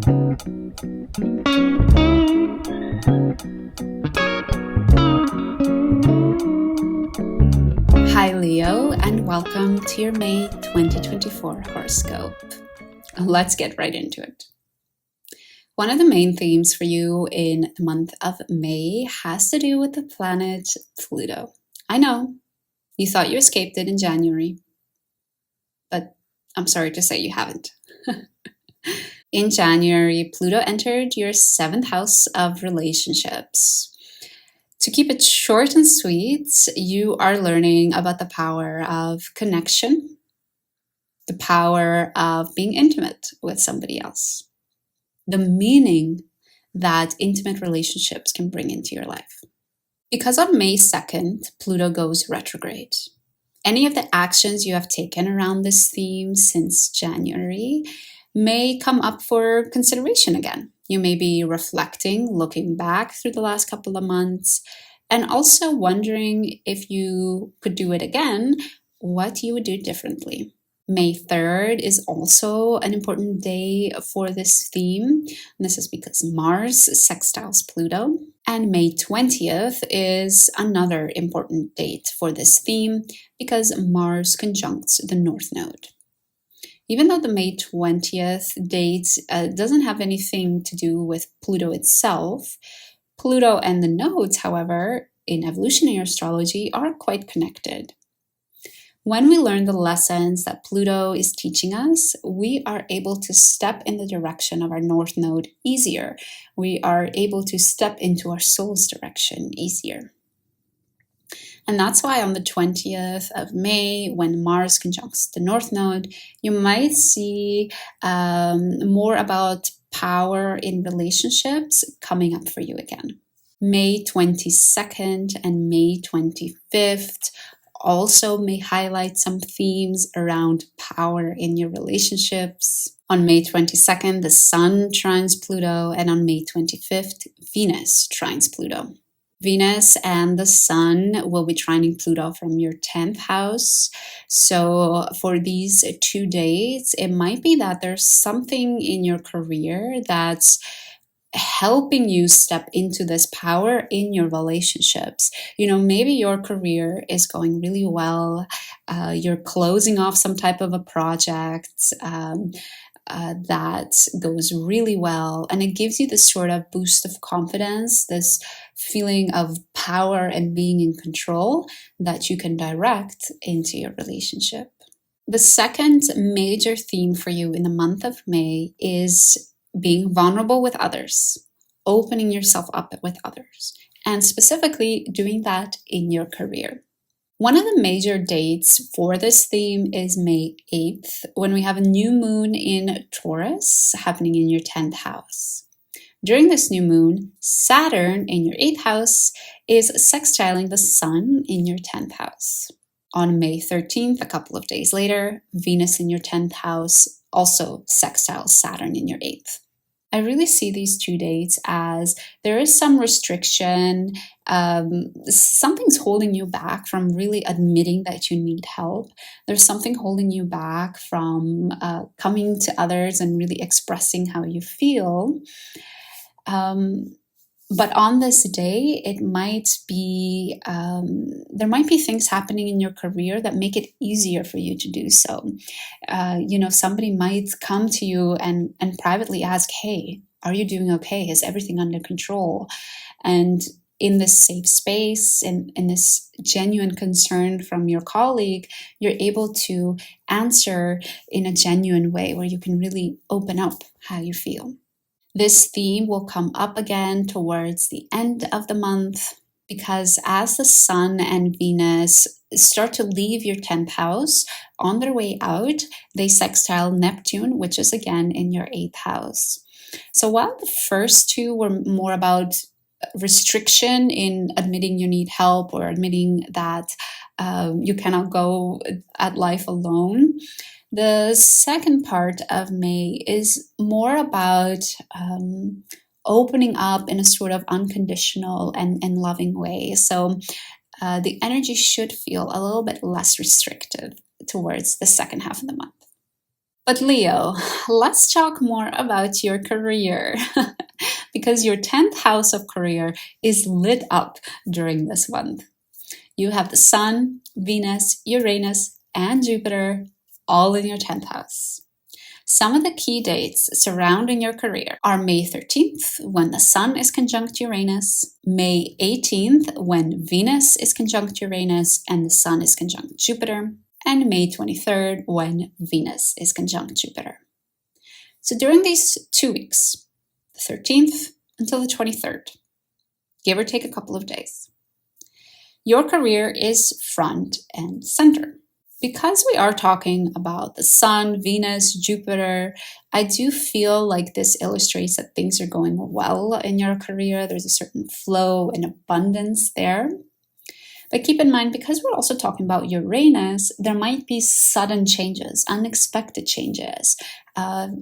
Hi Leo, and welcome to your May 2024 horoscope. Let's get right into it. One of the main themes for you in the month of May has to do with the planet Pluto. I know, you thought you escaped it in January, but I'm sorry to say you haven't. In January, Pluto entered your 7th house of relationships. To keep it short and sweet, you are learning about the power of connection, the power of being intimate with somebody else, the meaning that intimate relationships can bring into your life. Because on May 2nd, Pluto goes retrograde. Any of the actions you have taken around this theme since January may come up for consideration again. You may be reflecting, looking back through the last couple of months, and also wondering if you could do it again, what you would do differently. May 3rd is also an important day for this theme. This is because Mars sextiles Pluto. And May 20th is another important date for this theme because Mars conjuncts the North Node. Even though the May 20th date doesn't have anything to do with Pluto itself, Pluto and the nodes, however, in evolutionary astrology are quite connected. When we learn the lessons that Pluto is teaching us, we are able to step in the direction of our North Node easier. We are able to step into our soul's direction easier. And that's why on the 20th of May, when Mars conjuncts the North Node, you might see more about power in relationships coming up for you again. May 22nd and May 25th also may highlight some themes around power in your relationships. On May 22nd, the Sun trines Pluto, and on May 25th, Venus trines Pluto. Venus and the Sun will be trining Pluto from your 10th house. So for these 2 days, it might be that there's something in your career that's helping you step into this power in your relationships. Maybe your career is going really well. You're closing off some type of a project that goes really well. And it gives you this sort of boost of confidence, this feeling of power and being in control that you can direct into your relationship. The second major theme for you in the month of May is being vulnerable with others, opening yourself up with others, and specifically doing that in your career. One of the major dates for this theme is May 8th, when we have a new moon in Taurus happening in your 10th house. During this new moon, Saturn in your 8th house is sextiling the Sun in your 10th house. On May 13th, a couple of days later, Venus in your 10th house also sextiles Saturn in your 8th. I really see these 2 dates as there is some restriction, something's holding you back from really admitting that you need help. There's something holding you back from coming to others and really expressing how you feel. But on this day, it might be there might be things happening in your career that make it easier for you to do so. Somebody might come to you and privately ask, "Hey, are you doing okay? Is everything under control?" And in this safe space, in this genuine concern from your colleague, you're able to answer in a genuine way where you can really open up how you feel. This theme will come up again towards the end of the month because as the Sun and Venus start to leave your 10th house, on their way out, they sextile Neptune, which is again in your 8th house. So while the first two were more about restriction in admitting you need help or admitting that you cannot go at life alone, the second part of May is more about opening up in a sort of unconditional and loving way. So the energy should feel a little bit less restrictive towards the second half of the month. But Leo, let's talk more about your career because your 10th house of career is lit up during this month. You have the Sun, Venus, Uranus, and Jupiter all in your 10th house. Some of the key dates surrounding your career are May 13th, when the Sun is conjunct Uranus, May 18th, when Venus is conjunct Uranus and the Sun is conjunct Jupiter, and May 23rd, when Venus is conjunct Jupiter. So during these 2 weeks, the 13th until the 23rd, give or take a couple of days, your career is front and center. Because we are talking about the Sun, Venus, Jupiter, I do feel like this illustrates that things are going well in your career. There's a certain flow and abundance there. But keep in mind, because we're also talking about Uranus, there might be sudden changes, unexpected changes,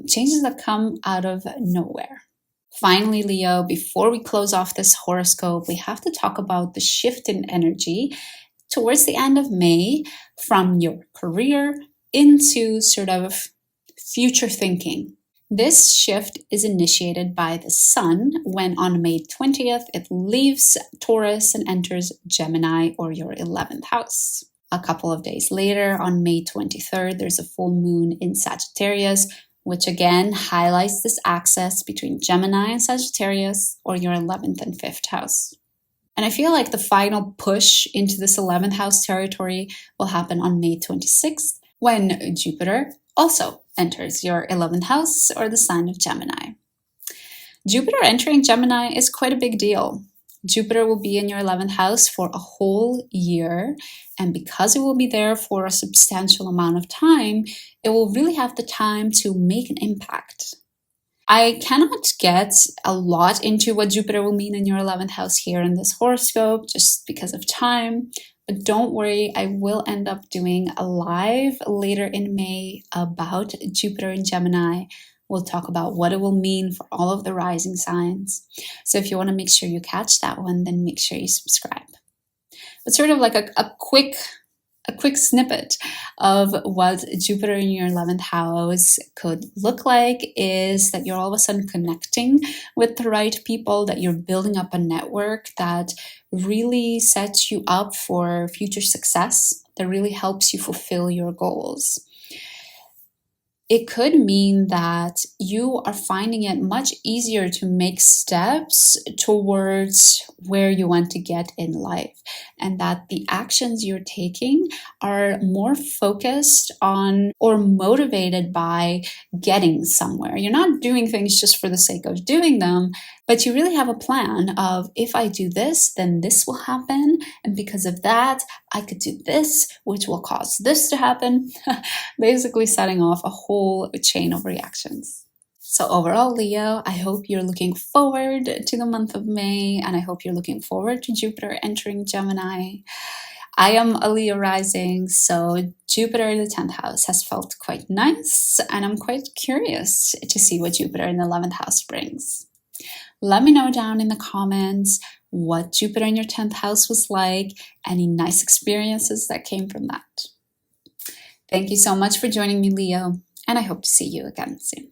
changes that come out of nowhere. Finally, Leo, before we close off this horoscope, we have to talk about the shift in energy towards the end of May from your career into sort of future thinking. This shift is initiated by the Sun when on May 20th it leaves Taurus and enters Gemini, or your 11th house. A couple of days later, on May 23rd, there's a full moon in Sagittarius, which again highlights this axis between Gemini and Sagittarius, or your 11th and 5th house. And I feel like the final push into this 11th house territory will happen on May 26th, when Jupiter also enters your 11th house, or the sign of Gemini. Jupiter entering Gemini is quite a big deal. Jupiter will be in your 11th house for a whole year, and because it will be there for a substantial amount of time, it will really have the time to make an impact. I cannot get a lot into what Jupiter will mean in your 11th house here in this horoscope, just because of time. But don't worry, I will end up doing a live later in May about Jupiter in Gemini. We'll talk about what it will mean for all of the rising signs. So if you want to make sure you catch that one, then make sure you subscribe. But sort of like a quick snippet of what Jupiter in your 11th house could look like is that you're all of a sudden connecting with the right people, that you're building up a network that really sets you up for future success, that really helps you fulfill your goals. It could mean that you are finding it much easier to make steps towards where you want to get in life, and that the actions you're taking are more focused on or motivated by getting somewhere. You're not doing things just for the sake of doing them, but you really have a plan of, if I do this, then this will happen, and because of that, I could do this, which will cause this to happen. Basically setting off a whole chain of reactions. So overall, Leo, I hope you're looking forward to the month of May, and I hope you're looking forward to Jupiter entering Gemini. I am a Leo rising, so Jupiter in the 10th house has felt quite nice, and I'm quite curious to see what Jupiter in the 11th house brings. Let me know down in the comments what Jupiter in your 10th house was like, any nice experiences that came from that. Thank you so much for joining me, Leo, and I hope to see you again soon.